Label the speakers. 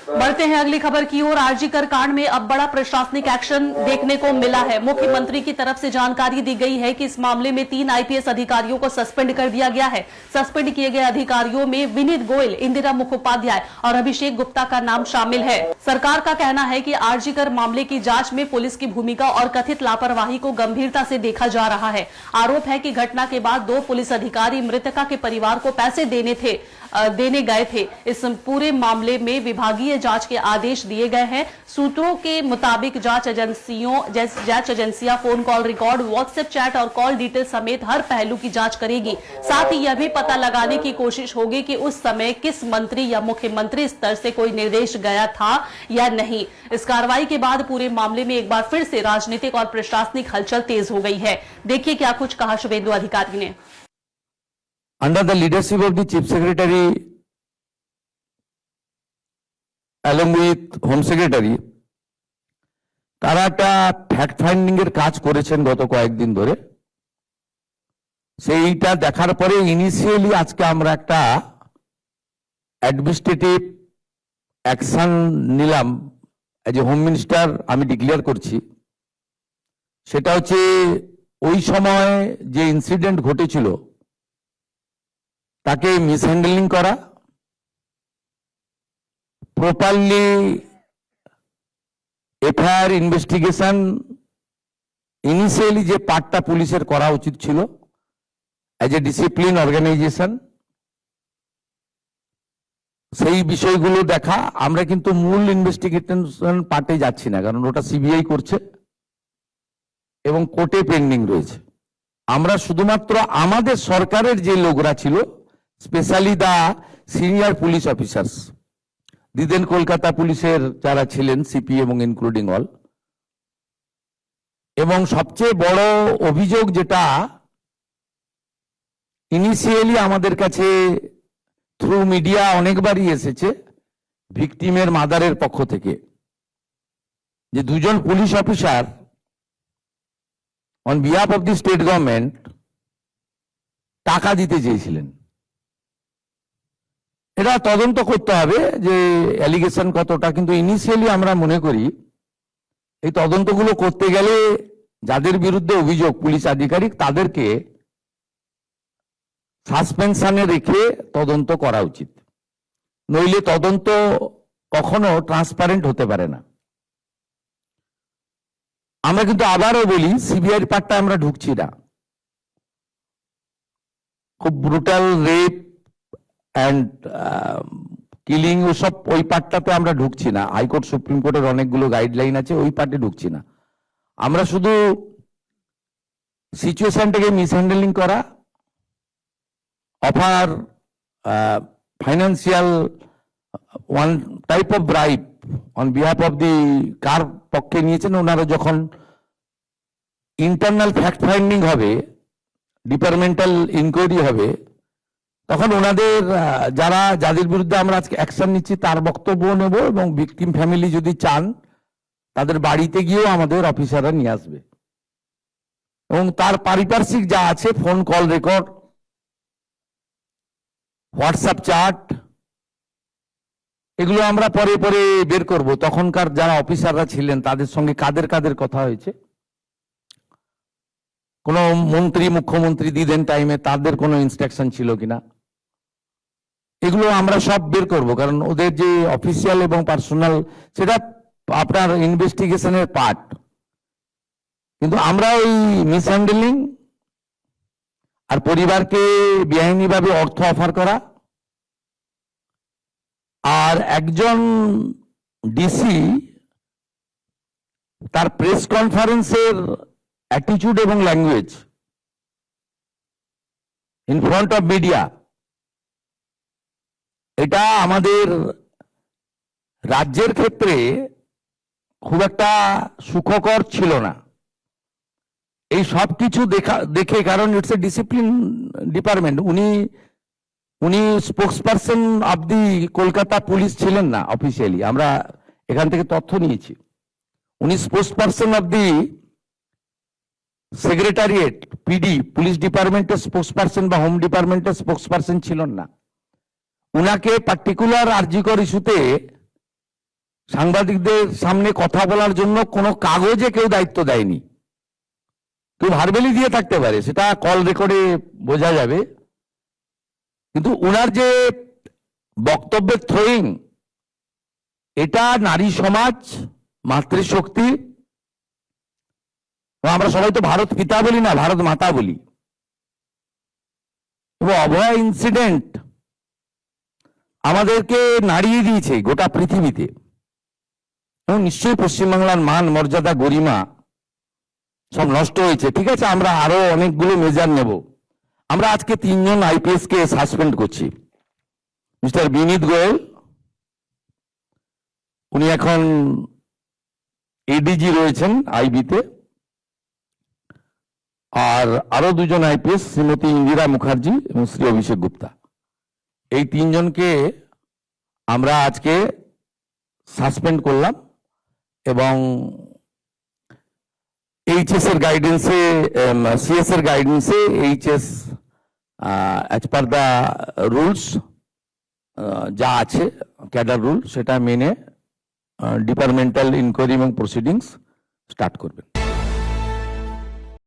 Speaker 1: बढ़ते हैं अगली खबर की ओर। आरजीकर कांड में अब बड़ा प्रशासनिक एक्शन देखने को मिला है। मुख्यमंत्री की तरफ से जानकारी दी गई है कि इस मामले में 3 आईपीएस अधिकारियों को सस्पेंड कर दिया गया है। सस्पेंड किए गए अधिकारियों में विनीत गोयल, इंदिरा मुखोपाध्याय और अभिषेक गुप्ता का नाम शामिल है। सरकार का कहना है कि आरजीकर मामले की जांच में पुलिस की भूमिका और कथित लापरवाही को गंभीरता से देखा जा रहा है। आरोप है कि घटना के बाद 2 पुलिस अधिकारी मृतका के परिवार को पैसे देने गए थे। इस पूरे मामले में विभागीय जांच के आदेश दिए गए हैं। सूत्रों के मुताबिक जांच एजेंसियां phone call record, WhatsApp chat और कॉल डिटेल समेत हर पहलू की जांच करेगी। साथ ही यह भी पता लगाने की कोशिश होगी कि उस समय किस मंत्री या मुख्यमंत्री स्तर से कोई निर्देश गया था या नहीं। इस कार्रवाई के बाद पूरे मामले में एक बार फिर से राजनीतिक और प्रशासनिक हलचल तेज हो गई है। देखिए क्या कुछ कहा शुभेंदु अधिकारी ने।
Speaker 2: Under the leadership of the Chief Secretary, along with Home Secretary, তারা একটা ফ্যাক্ট ফাইন্ডিং এর কাজ করেছেন গত কয়েকদিন ধরে। সেইটা দেখার পরে ইনিশিয়ালি আজকে আমরা একটা অ্যাডমিনিস্ট্রেটিভ অ্যাকশন নিলাম। এজ এ হোম মিনিস্টার আমি ডিক্লেয়ার করছি। সেটা হচ্ছে ওই সময় যে ইনসিডেন্ট ঘটেছিল তাকে মিসহ্যান্ডলিং করা, প্রপারলি এফআইআর ইনভেস্টিগেশন ইনিশিয়ালি যে পার্টটা পুলিশের করা উচিত ছিল এজ এ ডিসিপ্লিন অর্গানাইজেশন, সেই বিষয়গুলো দেখা। আমরা কিন্তু মূল ইনভেস্টিগেশন পার্টে যাচ্ছি না, কারণ ওটা সিবিআই করছে এবং কোর্টে পেন্ডিং রয়েছে। আমরা শুধুমাত্র আমাদের সরকারের যে লোকরা ছিল, specially the senior police officers, দিদেন কলকাতা পুলিশের যারা ছিলেন সিপি এবং ইনক্লুডিং অল, এবং সবচেয়ে বড় অভিযোগ যেটা ইনিশিয়ালি আমাদের কাছে থ্রু মিডিয়া অনেকবারই এসেছে ভিকটিমের মাদারের পক্ষ থেকে, যে 2 জন police officer on behalf of the state government টাকা দিতে চেয়েছিলেন। এটা তদন্ত করতে হবে যে অ্যালিগেশন কতটা, কিন্তু ইনিশিয়ালি আমরা মনে করি এই তদন্তগুলো করতে গেলে যাদের বিরুদ্ধে অভিযোগ পুলিশ আধিকারিক তাদেরকে সাসপেনশনে রেখে তদন্ত করা উচিত, নইলে তদন্ত কখনো ট্রান্সপারেন্ট হতে পারে না। আমরা কিন্তু আবারও বলি সিবিআই পার্টটা আমরা ঢুকছি না। খুব ব্রুটাল রেপ অ্যান্ড কিলিং ওসব ওই পার্টটাতে আমরা ঢুকছি না। হাইকোর্ট সুপ্রিম কোর্টের অনেকগুলো গাইডলাইন আছে, ওই পার্টে ঢুকছি না। আমরা শুধু সিচুয়েশনটাকে মিসহ্যান্ডলিং করা, offer financial one type of bribe on behalf of the কার পক্ষে নিয়েছেন ওনারা, যখন ইন্টারনাল ফ্যাক্ট ফাইন্ডিং হবে, ডিপার্টমেন্টাল ইনকোয়ারি হবে, তখন ওনাদের যাদের বিরুদ্ধে আমরা আজকে অ্যাকশন নিচ্ছি তার বক্তব্য নেব, এবং ভিকটিম ফ্যামিলি যদি চান তাদের বাড়িতে গিয়েও আমাদের অফিসাররা নিয়ে আসবে, এবং তার পারিপার্শ্বিক যা আছে phone call record, WhatsApp chat, এগুলো আমরা পরে পরে বের করব। তখনকার যারা অফিসাররা ছিলেন তাদের সঙ্গে কাদের কাদের কথা হয়েছে, কোন মন্ত্রী মুখ্যমন্ত্রী দিদেন টাইমে তাদের কোনো ইনস্ট্রাকশন ছিল কিনা, এগুলো আমরা সব বের করব। কারণ ওদের যে অফিসিয়াল এবং পার্সোনাল সেটা আপনার ইনভেস্টিগেশনের পার্ট, কিন্তু আমরা ওই মিসহ্যান্ডলিং আর পরিবারকে বেআইনিভাবে অর্থ অফার করা, আর একজন ডিসি তার প্রেস কনফারেন্সের অ্যাটিটিউড এবং language in front of media, এটা আমাদের রাজ্যের ক্ষেত্রে খুব একটা সুখকর ছিল না। এই সব কিছু দেখে, কারণ ইটস এ ডিসিপ্লিন ডিপার্টমেন্ট, উনি spokesperson of the Kolkata police ছিলেন না অফিসিয়ালি, আমরা এখান থেকে তথ্য নিয়েছি। উনি spokesperson of the secretariat PD police ডিপার্টমেন্টের স্পোক্সপারসন বা হোম ডিপার্টমেন্টের স্পোক্সপারসন ছিলেন না। উনাকে পার্টিকুলার আরজিকর ইস্যুতে সাংবাদিকদের সামনে কথা বলার জন্য কোনো কাগজে কেউ দায়িত্ব দেয়নি। কেউ ভার্বেলি দিয়ে থাকতে পারে, সেটা কল রেকর্ডে বোঝা যাবে, কিন্তু উনার যে বক্তব্যের থ্রোয়িং, এটা নারী সমাজ, মাতৃশক্তি, আমরা সবাই তো ভারত পিতা বলি না, ভারত মাতা বলি। এবং অভয়া ইনসিডেন্ট আমাদেরকে নাড়িয়ে দিয়েছে গোটা পৃথিবীতে, এবং নিশ্চয়ই পশ্চিমবাংলার মান, মর্যাদা, গরিমা সব নষ্ট হয়েছে। ঠিক আছে, আমরা আরো অনেকগুলো মেজার নেব। আমরা আজকে 3 জন আইপিএস কে সাসপেন্ড করছি। মিস্টার বিনীত গোয়েল, উনি এখন এডিজি রয়েছেন আইবিতে, আর আরো 2 জন আইপিএস, শ্রীমতী ইন্দিরা মুখার্জি এবং শ্রী অভিষেক গুপ্তা। এই 3 জনকে আমরা আজকে সাসপেন্ড করলাম, এবং এইচএস এর গাইডেন্সে, সিএস এর গাইডেন্সে HS as per the rules যা আছে ক্যাডার রুল, সেটা মেনে ডিপার্টমেন্টাল ইনকোয়ারি এবং প্রসিডিংস স্টার্ট করবেন।